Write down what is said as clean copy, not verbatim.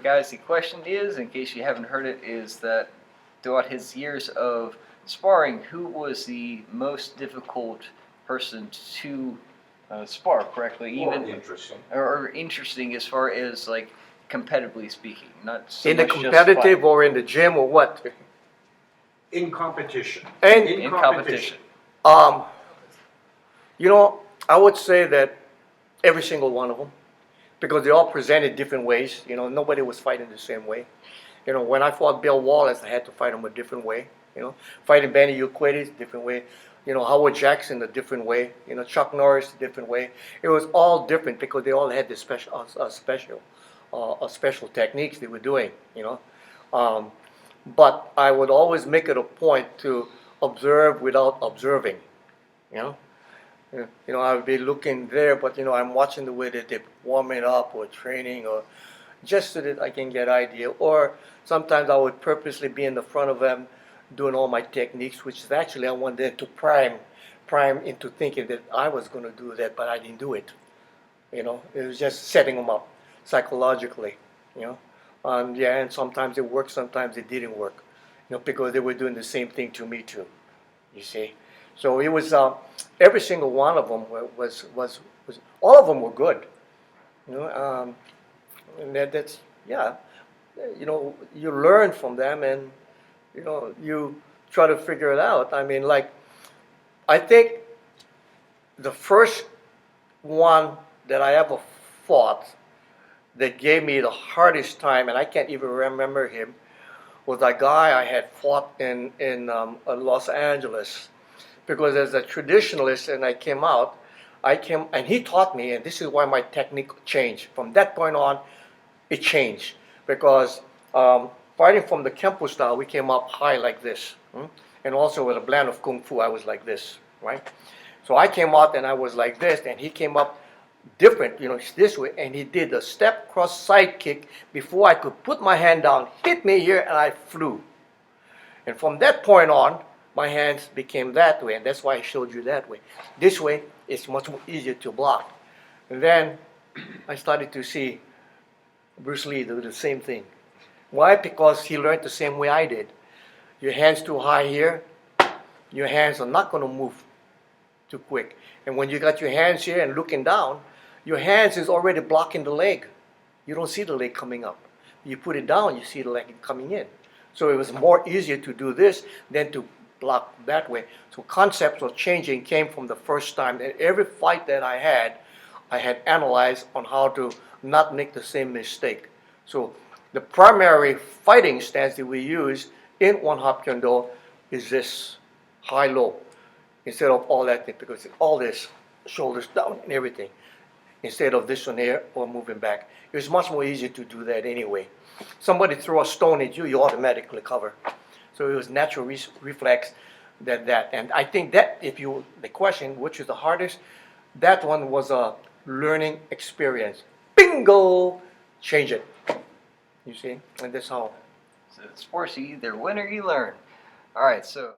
guys, the question is, in case you haven't heard it, is that throughout his years of sparring, who was the most difficult person to spar correctly? Or interesting as far as like competitively speaking, not so in the much just competitive fighting. or in the gym or what? In competition. And In competition. you know, I would say that every single one of them, because they all presented different ways. You know, nobody was fighting the same way. You know, when I fought Bill Wallace, I had to fight him a different way. You know, fighting Benny Urquidez, different way. You know, Howard Jackson, a different way. You know, Chuck Norris, a different way. It was all different because they all had this special techniques they were doing. You know, but I would always make it a point to observe without observing. You know. You know, I would be looking there, but you know, I'm watching the way that they're warming up or training, or just so that I can get idea. Or sometimes I would purposely be in the front of them, doing all my techniques, which is actually I wanted them to prime into thinking that I was going to do that, but I didn't do it. You know, it was just setting them up psychologically. You know, yeah, and sometimes it worked, sometimes it didn't work. You know, because they were doing the same thing to me too. You see. So it was every single one of them was all of them were good, you know, and that's yeah, you know, you learn from them and you know you try to figure it out. I mean, like I think the first one that I ever fought that gave me the hardest time, and I can't even remember him, was a guy I had fought in Los Angeles. Because as a traditionalist, and I came and he taught me, and this is why my technique changed. From that point on, it changed. Because fighting from the Kempo style, we came up high like this. And also with a blend of Kung Fu, I was like this, right? So I came out and I was like this, and he came up different, you know, this way, and he did a step cross side kick before I could put my hand down, hit me here, and I flew. And from that point on, my hands became that way, and that's why I showed you that way. This way, it's much more easier to block. And then I started to see Bruce Lee do the same thing. Why? Because he learned the same way I did. Your hands too high here, your hands are not going to move too quick. And when you got your hands here and looking down, your hands is already blocking the leg. You don't see the leg coming up. You put it down, you see the leg coming in. So it was more easier to do this than to block that way. So concepts of changing came from the first time. And every fight that I had analyzed on how to not make the same mistake. So the primary fighting stance that we use in One Hop Kyo Do is this high-low, instead of all that thing, because it's all this, shoulders down and everything, instead of this one here or moving back. It was much more easier to do that anyway. Somebody throw a stone at you, you automatically cover. So it was natural reflex that. And I think that the question, which is the hardest, that one was a learning experience. Bingo! Change it. You see? And that's how. So sports, you either win or you learn. All right, so.